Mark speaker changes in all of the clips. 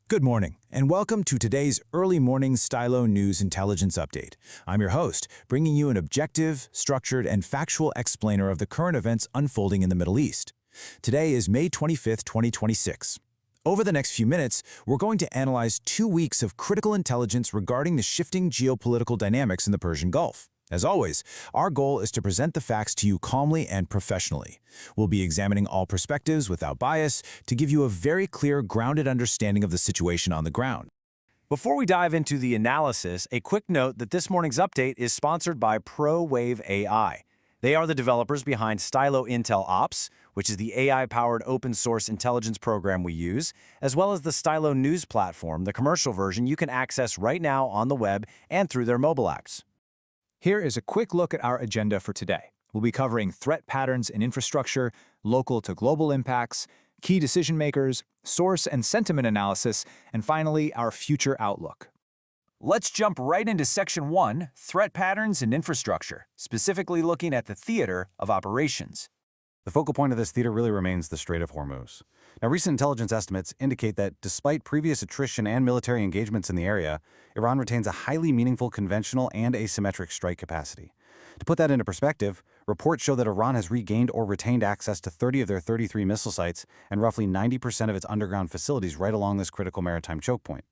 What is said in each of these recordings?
Speaker 1: Good morning, and welcome to today's early morning Stylo News Intelligence Update. I'm your host, bringing you an objective, structured, and factual explainer of the current events unfolding in the Middle East. Today is May 25th, 2026. Over the next few minutes, we're going to analyze 2 weeks of critical intelligence regarding the shifting geopolitical dynamics in the Persian Gulf. As always, our goal is to present the facts to you calmly and professionally. We'll be examining all perspectives without bias to give you a very clear, grounded understanding of the situation on the ground.
Speaker 2: Before we dive into the analysis, a quick note that this morning's update is sponsored by ProWave AI. They are the developers behind Stylo Intel Ops, which is the AI-powered open-source intelligence program we use, as well as the Stylo News platform, the commercial version you can access right now on the web and through their mobile apps.
Speaker 3: Here is a quick look at our agenda for today. We'll be covering threat patterns in infrastructure, local to global impacts, key decision makers, source and sentiment analysis, and finally, our future outlook. Let's jump right into Section 1, Threat Patterns in Infrastructure, specifically looking at the theater of operations.
Speaker 4: The focal point of this theater really remains the Strait of Hormuz. Now, recent intelligence estimates indicate that despite previous attrition and military engagements in the area, Iran retains a highly meaningful conventional and asymmetric strike capacity. To put that into perspective, reports show that Iran has regained or retained access to 30 of their 33 missile sites and roughly 90% of its underground facilities right along this critical maritime choke point.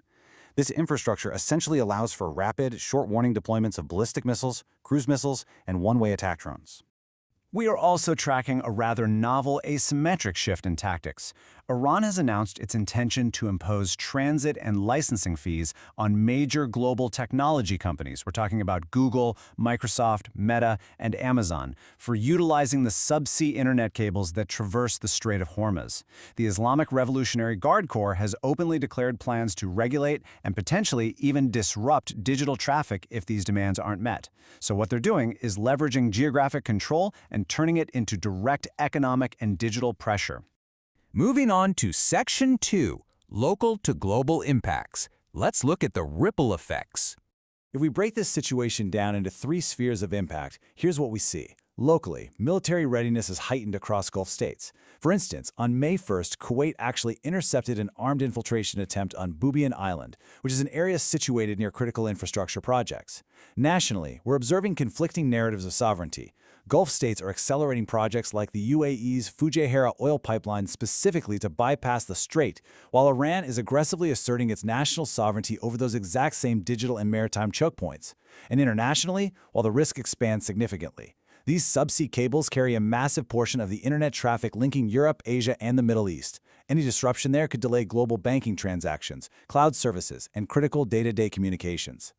Speaker 4: This infrastructure essentially allows for rapid, short-warning deployments of ballistic missiles, cruise missiles, and one-way attack drones.
Speaker 2: We are also tracking a rather novel asymmetric shift in tactics. Iran has announced its intention to impose transit and licensing fees on major global technology companies. We're talking about Google, Microsoft, Meta, and Amazon for utilizing the subsea internet cables that traverse the Strait of Hormuz. The Islamic Revolutionary Guard Corps has openly declared plans to regulate and potentially even disrupt digital traffic if these demands aren't met. So what they're doing is leveraging geographic control and turning it into direct economic and digital pressure.
Speaker 5: Moving on to Section 2, Local to Global Impacts. Let's look at the ripple effects.
Speaker 1: If we break this situation down into 3 spheres of impact, here's what we see. Locally, military readiness is heightened across Gulf states. For instance, on May 1st, Kuwait actually intercepted an armed infiltration attempt on Bubiyan Island, which is an area situated near critical infrastructure projects. Nationally, we're observing conflicting narratives of sovereignty. Gulf states are accelerating projects like the UAE's Fujairah oil pipeline specifically to bypass the strait, while Iran is aggressively asserting its national sovereignty over those exact same digital and maritime choke points. And internationally, while the risk expands significantly. These subsea cables carry a massive portion of the internet traffic linking Europe, Asia, and the Middle East. Any disruption there could delay global banking transactions, cloud services, and critical day-to-day communications.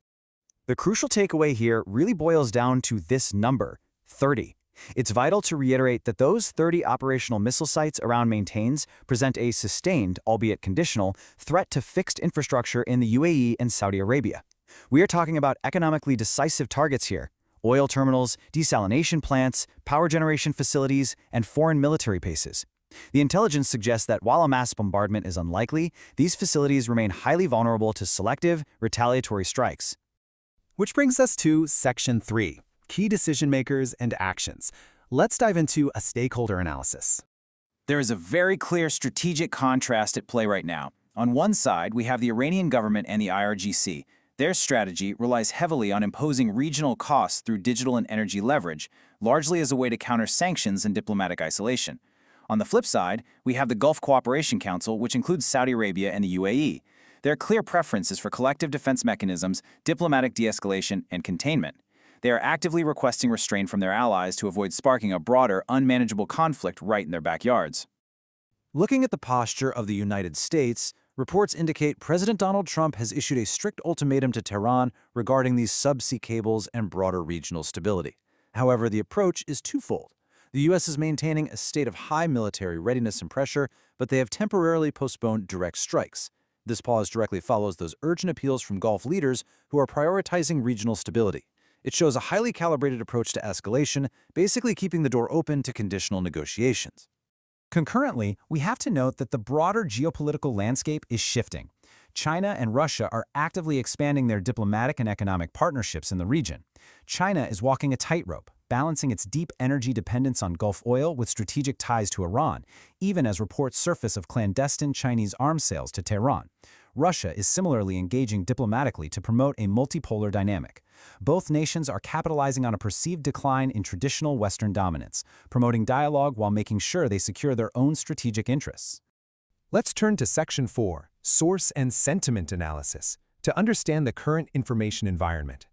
Speaker 2: The crucial takeaway here really boils down to this number, 30. It's vital to reiterate that those 30 operational missile sites Iran maintains present a sustained, albeit conditional, threat to fixed infrastructure in the UAE and Saudi Arabia. We are talking about economically decisive targets here: oil terminals, desalination plants, power generation facilities, and foreign military bases. The intelligence suggests that while a mass bombardment is unlikely, these facilities remain highly vulnerable to selective, retaliatory strikes. Which brings us to Section 3, Key Decision Makers and Actions. Let's dive into a stakeholder analysis.
Speaker 6: There is a very clear strategic contrast at play right now. On one side, we have the Iranian government and the IRGC. Their strategy relies heavily on imposing regional costs through digital and energy leverage, largely as a way to counter sanctions and diplomatic isolation. On the flip side, we have the Gulf Cooperation Council, which includes Saudi Arabia and the UAE. Their clear preference is for collective defense mechanisms, diplomatic de-escalation, and containment. They are actively requesting restraint from their allies to avoid sparking a broader, unmanageable conflict right in their backyards.
Speaker 1: Looking at the posture of the United States, reports indicate President Donald Trump has issued a strict ultimatum to Tehran regarding these subsea cables and broader regional stability. However, the approach is twofold. The U.S. is maintaining a state of high military readiness and pressure, but they have temporarily postponed direct strikes. This pause directly follows those urgent appeals from Gulf leaders who are prioritizing regional stability. It shows a highly calibrated approach to escalation, basically keeping the door open to conditional negotiations.
Speaker 3: Concurrently, we have to note that the broader geopolitical landscape is shifting. China and Russia are actively expanding their diplomatic and economic partnerships in the region. China is walking a tightrope, balancing its deep energy dependence on Gulf oil with strategic ties to Iran, even as reports surface of clandestine Chinese arms sales to Tehran.
Speaker 2: Russia is similarly engaging diplomatically to promote a multipolar dynamic. Both nations are capitalizing on a perceived decline in traditional Western dominance, promoting dialogue while making sure they secure their own strategic interests.
Speaker 5: Let's turn to Section 4, Source and Sentiment Analysis, to understand the current information environment.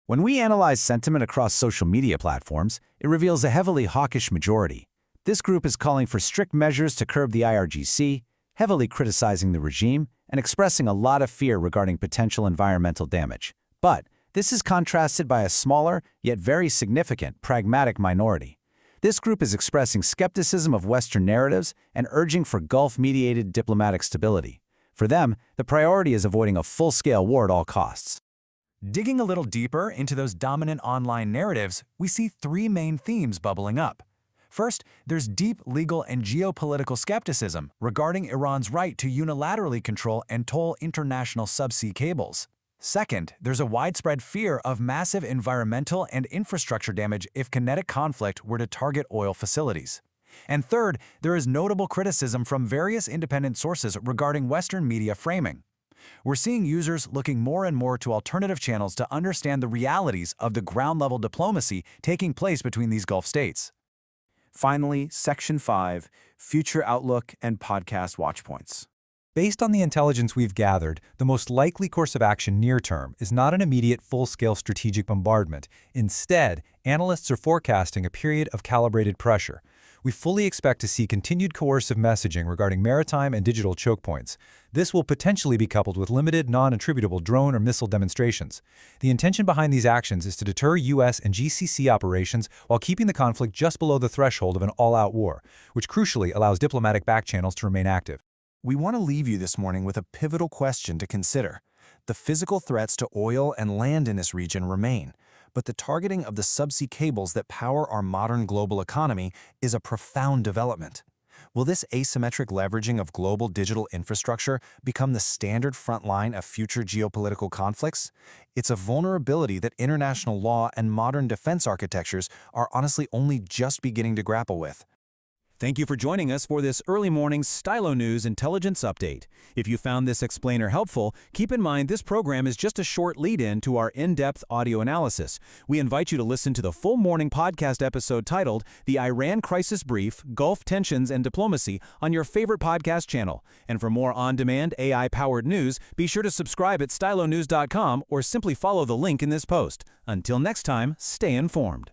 Speaker 1: When we analyze sentiment across social media platforms, it reveals a heavily hawkish majority. This group is calling for strict measures to curb the IRGC, heavily criticizing the regime, and expressing a lot of fear regarding potential environmental damage. But this is contrasted by a smaller, yet very significant, pragmatic minority. This group is expressing skepticism of Western narratives and urging for Gulf-mediated diplomatic stability. For them, the priority is avoiding a full-scale war at all costs.
Speaker 3: Digging a little deeper into those dominant online narratives, we see three main themes bubbling up. First, there's deep legal and geopolitical skepticism regarding Iran's right to unilaterally control and toll international subsea cables. Second, there's a widespread fear of massive environmental and infrastructure damage if kinetic conflict were to target oil facilities. And third, there is notable criticism from various independent sources regarding Western media framing. We're seeing users looking more and more to alternative channels to understand the realities of the ground-level diplomacy taking place between these Gulf states.
Speaker 6: Finally, Section 5, Future Outlook and Podcast Watchpoints.
Speaker 5: Based on the intelligence we've gathered, the most likely course of action near-term is not an immediate full-scale strategic bombardment. Instead, analysts are forecasting a period of calibrated pressure. We fully expect to see continued coercive messaging regarding maritime and digital choke points. This will potentially be coupled with limited, non-attributable drone or missile demonstrations. The intention behind these actions is to deter U.S. and GCC operations while keeping the conflict just below the threshold of an all-out war, which crucially allows diplomatic backchannels to remain active.
Speaker 7: We want to leave you this morning with a pivotal question to consider. The physical threats to oil and land in this region remain, but the targeting of the subsea cables that power our modern global economy is a profound development. Will this asymmetric leveraging of global digital infrastructure become the standard front line of future geopolitical conflicts? It's a vulnerability that international law and modern defense architectures are honestly only just beginning to grapple with.
Speaker 1: Thank you for joining us for this early morning Stylo News Intelligence Update. If you found this explainer helpful, keep in mind this program is just a short lead-in to our in-depth audio analysis. We invite you to listen to the full morning podcast episode titled The Iran Crisis Brief, Gulf Tensions and Diplomacy on your favorite podcast channel. And for more on-demand AI-powered news, be sure to subscribe at stylonews.com or simply follow the link in this post. Until next time, stay informed.